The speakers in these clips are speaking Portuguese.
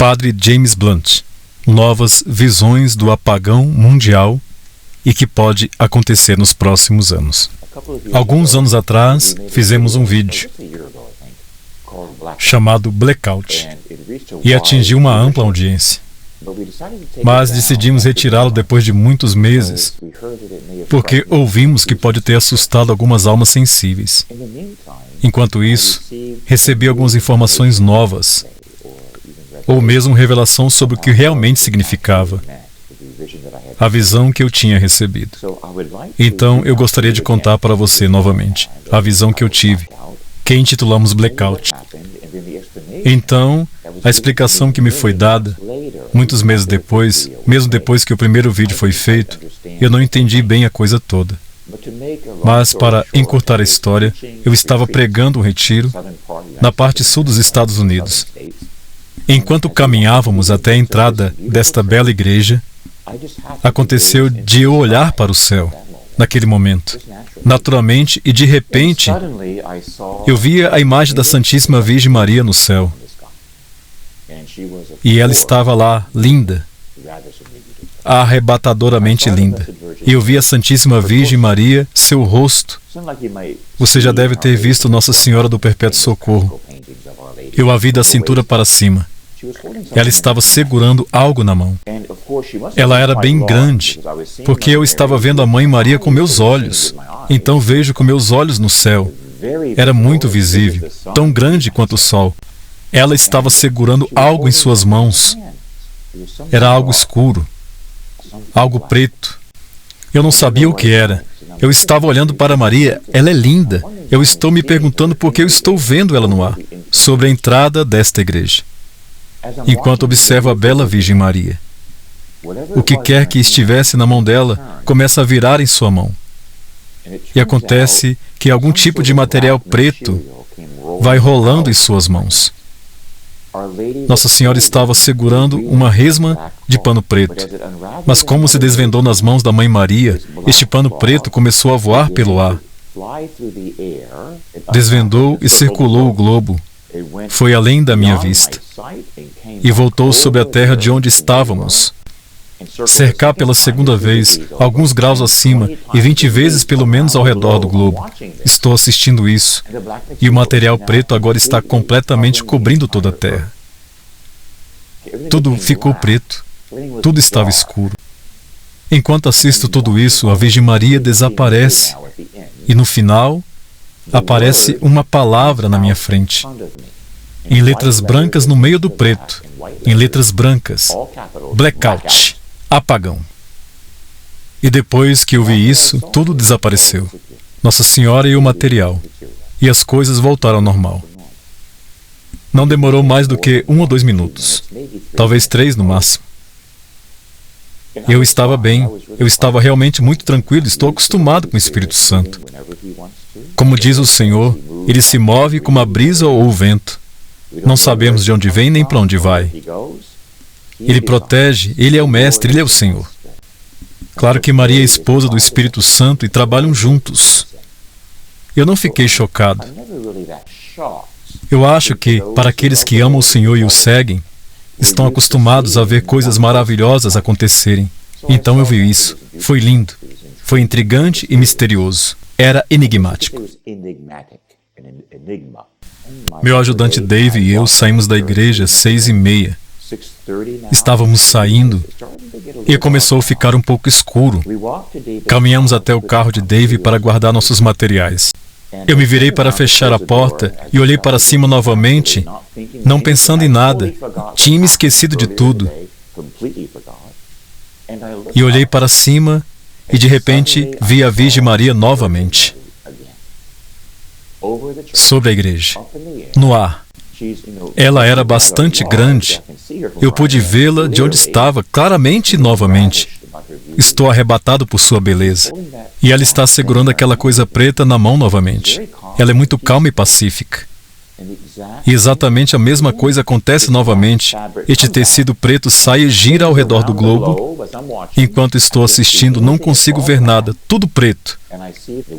Padre James Blunt, novas visões do apagão mundial e que pode acontecer nos próximos anos. Alguns anos atrás, fizemos um vídeo chamado Blackout e atingiu uma ampla audiência. Mas decidimos retirá-lo depois de muitos meses, porque ouvimos que pode ter assustado algumas almas sensíveis. Enquanto isso, recebi algumas informações novas, ou mesmo revelação sobre o que realmente significava a visão que eu tinha recebido. Então, eu gostaria de contar para você novamente a visão que eu tive, que intitulamos Blackout. Então, a explicação que me foi dada, muitos meses depois, mesmo depois que o primeiro vídeo foi feito, eu não entendi bem a coisa toda. Mas, para encurtar a história, eu estava pregando um retiro na parte sul dos Estados Unidos. Enquanto caminhávamos até a entrada desta bela igreja, aconteceu de eu olhar para o céu, naquele momento. Naturalmente e de repente, eu via a imagem da Santíssima Virgem Maria no céu. E ela estava lá, linda, arrebatadoramente linda. E eu vi a Santíssima Virgem Maria, seu rosto. Você já deve ter visto Nossa Senhora do Perpétuo Socorro. Eu a vi da cintura para cima. Ela estava segurando algo na mão. Ela era bem grande, porque eu estava vendo a Mãe Maria com meus olhos. Então vejo com meus olhos no céu. Era muito visível, tão grande quanto o sol. Ela estava segurando algo em suas mãos. Era algo escuro, algo preto. Eu não sabia o que era. Eu estava olhando para Maria. Ela é linda. Eu estou me perguntando por que eu estou vendo ela no ar, sobre a entrada desta igreja. Enquanto observo a bela Virgem Maria. O que quer que estivesse na mão dela, começa a virar em sua mão. E acontece que algum tipo de material preto vai rolando em suas mãos. Nossa Senhora estava segurando uma resma de pano preto. Mas como se desvendou nas mãos da Mãe Maria, este pano preto começou a voar pelo ar. Desvendou e circulou o globo. Foi além da minha vista. E voltou sobre a terra de onde estávamos. Cercar pela segunda vez, alguns graus acima e 20 vezes pelo menos ao redor do globo. Estou assistindo isso. E o material preto agora está completamente cobrindo toda a terra. Tudo ficou preto. Tudo estava escuro. Enquanto assisto tudo isso, a Virgem Maria desaparece. E no final, aparece uma palavra na minha frente. Em letras brancas no meio do preto. Em letras brancas. Blackout. Apagão. E depois que eu vi isso, tudo desapareceu. Nossa Senhora e o material. E as coisas voltaram ao normal. Não demorou mais do que 1 ou 2 minutos. Talvez 3 no máximo. Eu estava bem. Eu estava realmente muito tranquilo. Estou acostumado com o Espírito Santo. Como diz o Senhor, Ele se move como a brisa ou o vento. Não sabemos de onde vem nem para onde vai. Ele protege, Ele é o Mestre, Ele é o Senhor. Claro que Maria é esposa do Espírito Santo e trabalham juntos. Eu não fiquei chocado. Eu acho que, para aqueles que amam o Senhor e o seguem, estão acostumados a ver coisas maravilhosas acontecerem. Então eu vi isso. Foi lindo. Foi intrigante e misterioso. Era enigmático. Meu ajudante Dave e eu saímos da igreja às 6:30. Estávamos saindo e começou a ficar um pouco escuro. Caminhamos até o carro de Dave para guardar nossos materiais. Eu me virei para fechar a porta e olhei para cima novamente, não pensando em nada. Tinha me esquecido de tudo. E olhei para cima e de repente vi a Virgem Maria novamente. Sobre a igreja. No ar. Ela era bastante grande. Eu pude vê-la de onde estava, claramente e novamente. Estou arrebatado por sua beleza. E ela está segurando aquela coisa preta na mão novamente. Ela é muito calma e pacífica. E exatamente a mesma coisa acontece novamente. Este tecido preto sai e gira ao redor do globo. Enquanto estou assistindo, não consigo ver nada. Tudo preto.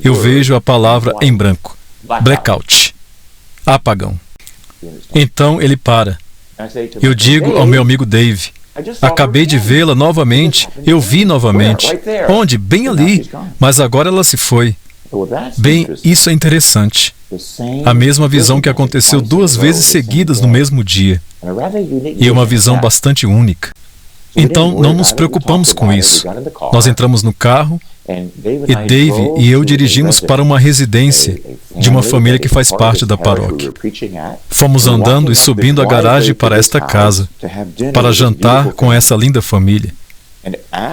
Eu vejo a palavra em branco. Blackout. Apagão. Então ele para. Eu digo ao meu amigo Dave: acabei de vê-la novamente, eu vi novamente. Onde? Bem ali. Mas agora ela se foi. Bem, isso é interessante. A mesma visão que aconteceu 2 vezes seguidas no mesmo dia. E é uma visão bastante única. Então, não nos preocupamos com isso. Nós entramos no carro e Dave e eu dirigimos para uma residência de uma família que faz parte da paróquia. Fomos andando e subindo a garagem para esta casa, para jantar com essa linda família.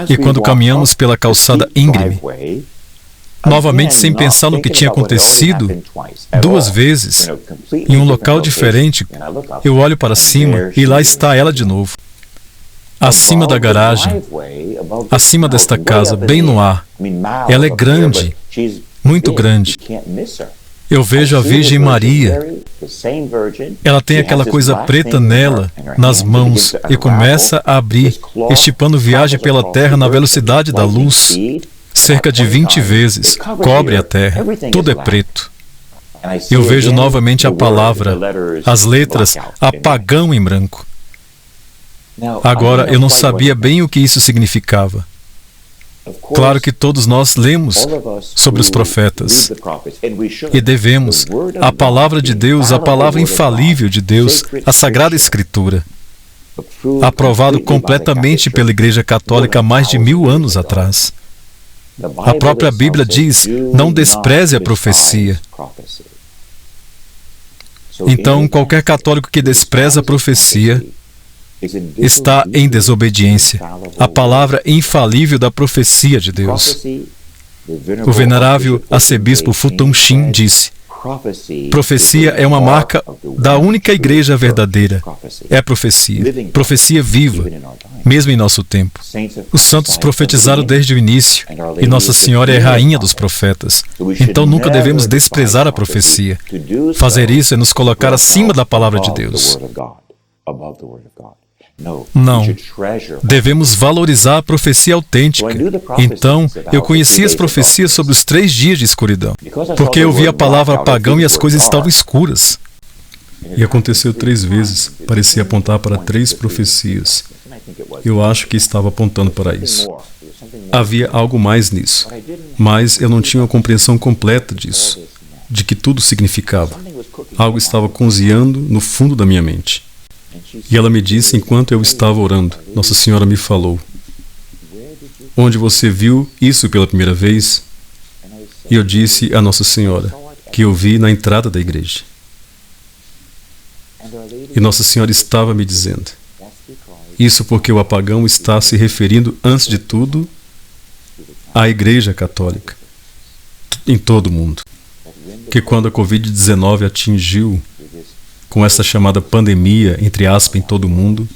E quando caminhamos pela calçada íngreme, novamente sem pensar no que tinha acontecido, 2 vezes, em um local diferente, eu olho para cima e lá está ela de novo. Acima da garagem, acima desta casa, bem no ar. Ela é grande, muito grande. Eu vejo a Virgem Maria. Ela tem aquela coisa preta nela, nas mãos, e começa a abrir, estipando viagem pela terra na velocidade da luz. Cerca de 20 vezes, cobre a terra, tudo é preto. Eu vejo novamente a palavra, as letras, apagão em branco. Agora, eu não sabia bem o que isso significava. Claro que todos nós lemos sobre os profetas e devemos a palavra de Deus, a palavra infalível de Deus, a Sagrada Escritura, aprovado completamente pela Igreja Católica há mais de 1000 anos atrás. A própria Bíblia diz: não despreze a profecia. Então, qualquer católico que despreza a profecia está em desobediência à palavra infalível da profecia de Deus. O venerável arcebispo Futon Shin disse: profecia é uma marca da única igreja verdadeira. É profecia, profecia viva, mesmo em nosso tempo. Os santos profetizaram desde o início, e Nossa Senhora é rainha dos profetas. Então nunca devemos desprezar a profecia. Fazer isso é nos colocar acima da palavra de Deus. Não. Devemos valorizar a profecia autêntica. Então, eu conheci as profecias sobre os 3 dias de escuridão, porque eu vi a palavra apagão e as coisas estavam escuras. E aconteceu 3 vezes. Parecia apontar para 3 profecias. Eu acho que estava apontando para isso. Havia algo mais nisso. Mas eu não tinha uma compreensão completa disso, de que tudo significava. Algo estava cozinhando no fundo da minha mente. E ela me disse enquanto eu estava orando. Nossa Senhora me falou: onde você viu isso pela primeira vez? E eu disse a Nossa Senhora que eu vi na entrada da igreja. E Nossa Senhora estava me dizendo: isso porque o apagão está se referindo, antes de tudo, à Igreja Católica, em todo o mundo. Que quando a Covid-19 atingiu, com essa chamada pandemia, entre aspas, em todo o mundo,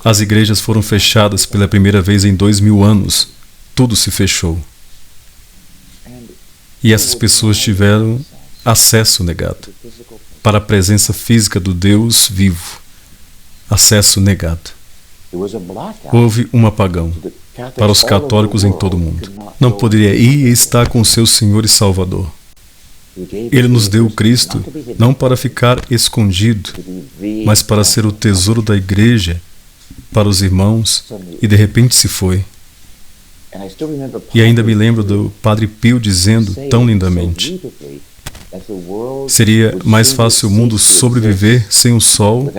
as igrejas foram fechadas pela primeira vez em 2000 anos. Tudo se fechou. E essas pessoas tiveram acesso negado para a presença física do Deus vivo. Acesso negado. Houve um apagão para os católicos em todo o mundo. Não poderia ir e estar com o seu Senhor e Salvador. Ele nos deu o Cristo não para ficar escondido, mas para ser o tesouro da igreja, para os irmãos, e de repente se foi. E ainda me lembro do Padre Pio dizendo tão lindamente: seria mais fácil o mundo sobreviver sem o sol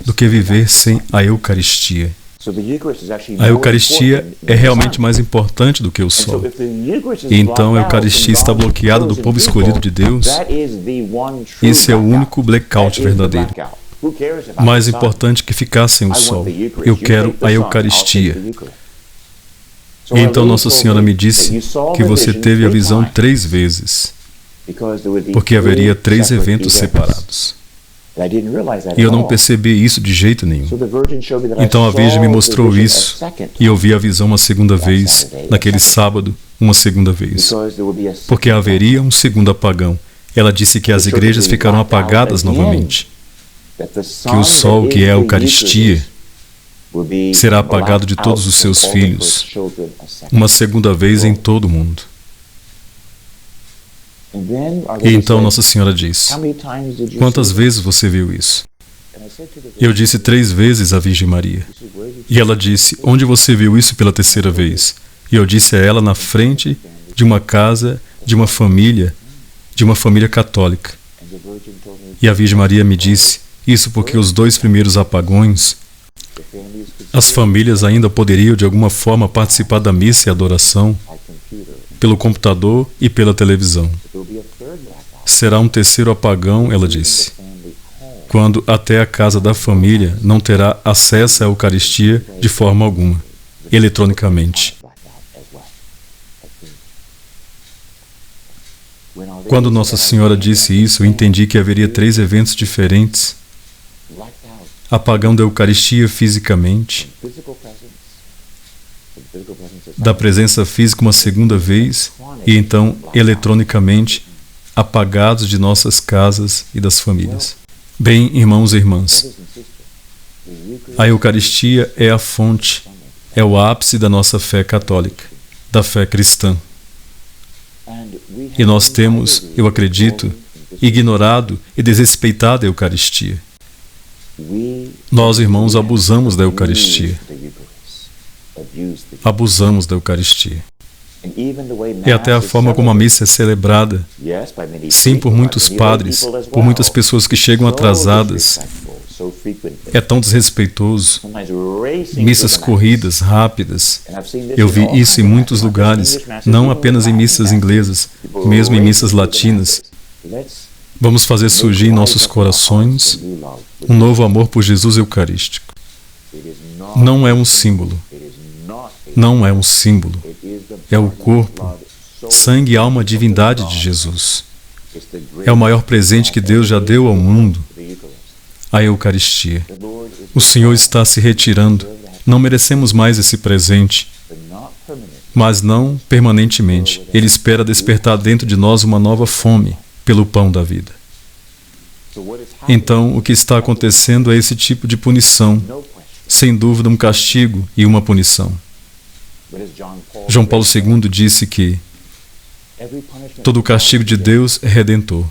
do que viver sem a Eucaristia. A Eucaristia é realmente mais importante do que o sol. E então a Eucaristia está bloqueada do povo escolhido de Deus. Esse é o único blackout verdadeiro. Mais importante que ficar sem o sol. Eu quero a Eucaristia. E então Nossa Senhora me disse que você teve a visão 3 vezes, porque haveria 3 eventos separados. E eu não percebi isso de jeito nenhum. Então a Virgem me mostrou isso, e eu vi a visão uma segunda vez, naquele sábado, uma segunda vez. Porque haveria um segundo apagão. Ela disse que as igrejas ficarão apagadas novamente. Que o sol, que é a Eucaristia, será apagado de todos os seus filhos, uma segunda vez em todo o mundo. E então Nossa Senhora diz: quantas vezes você viu isso? Eu disse 3 vezes à Virgem Maria. E ela disse, onde você viu isso pela 3ª vez? E eu disse a ela na frente de uma casa, de uma família católica. E a Virgem Maria me disse, isso porque os 2 primeiros apagões, as famílias ainda poderiam de alguma forma participar da missa e adoração pelo computador e pela televisão. Será um 3º apagão, ela disse, quando até a casa da família não terá acesso à Eucaristia de forma alguma, eletronicamente. Quando Nossa Senhora disse isso, eu entendi que haveria 3 eventos diferentes. Apagão da Eucaristia fisicamente, da presença física uma 2ª vez, e então, eletronicamente, apagados de nossas casas e das famílias. Bem, irmãos e irmãs, a Eucaristia é a fonte, é o ápice da nossa fé católica, da fé cristã. E nós temos, eu acredito, ignorado e desrespeitado a Eucaristia. Nós, irmãos, abusamos da Eucaristia. Abusamos da Eucaristia. E até a forma como a missa é celebrada, sim, por muitos padres, por muitas pessoas que chegam atrasadas, é tão desrespeitoso. Missas corridas, rápidas. Eu vi isso em muitos lugares, não apenas em missas inglesas, mesmo em missas latinas. Vamos fazer surgir em nossos corações um novo amor por Jesus Eucarístico. Não é um símbolo. Não é um símbolo. É o corpo, sangue e alma, divindade de Jesus. É o maior presente que Deus já deu ao mundo, a Eucaristia. O Senhor está se retirando. Não merecemos mais esse presente, mas não permanentemente. Ele espera despertar dentro de nós uma nova fome pelo pão da vida. Então, o que está acontecendo é esse tipo de punição, sem dúvida um castigo e uma punição. João Paulo II disse que todo o castigo de Deus é redentor.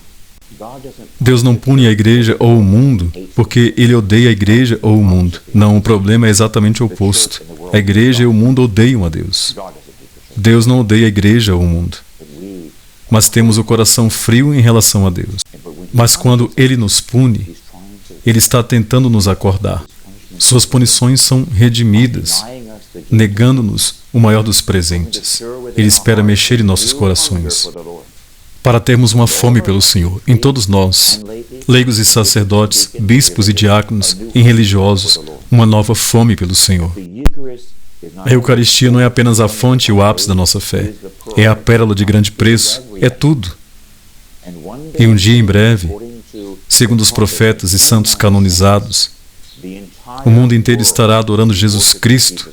Deus não pune a igreja ou o mundo porque Ele odeia a igreja ou o mundo. Não, o problema é exatamente o oposto. A igreja e o mundo odeiam a Deus. Deus não odeia a igreja ou o mundo. Mas temos o coração frio em relação a Deus. Mas quando Ele nos pune, Ele está tentando nos acordar. Suas punições são redimidas, negando-nos o maior dos presentes. Ele espera mexer em nossos corações, para termos uma fome pelo Senhor, em todos nós, leigos e sacerdotes, bispos e diáconos, e religiosos, uma nova fome pelo Senhor. A Eucaristia não é apenas a fonte e o ápice da nossa fé, é a pérola de grande preço, é tudo. E um dia, em breve, segundo os profetas e santos canonizados, o mundo inteiro estará adorando Jesus Cristo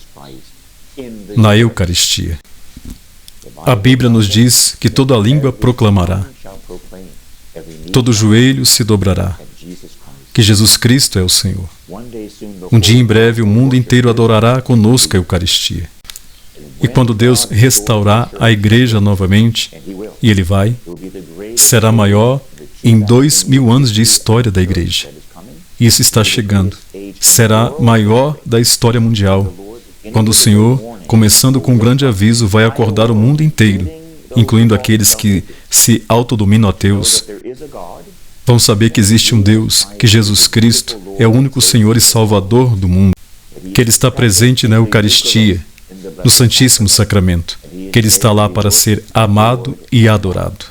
na Eucaristia. A Bíblia nos diz que toda língua proclamará, todo joelho se dobrará, que Jesus Cristo é o Senhor. Um dia em breve o mundo inteiro adorará conosco a Eucaristia. E quando Deus restaurar a igreja novamente, e Ele vai, será maior em 2000 anos de história da igreja. Isso está chegando. Será maior da história mundial, quando o Senhor, começando com um grande aviso, vai acordar o mundo inteiro, incluindo aqueles que se autodominam ateus. Vão saber que existe um Deus, que Jesus Cristo é o único Senhor e Salvador do mundo, que Ele está presente na Eucaristia, no Santíssimo Sacramento, que Ele está lá para ser amado e adorado.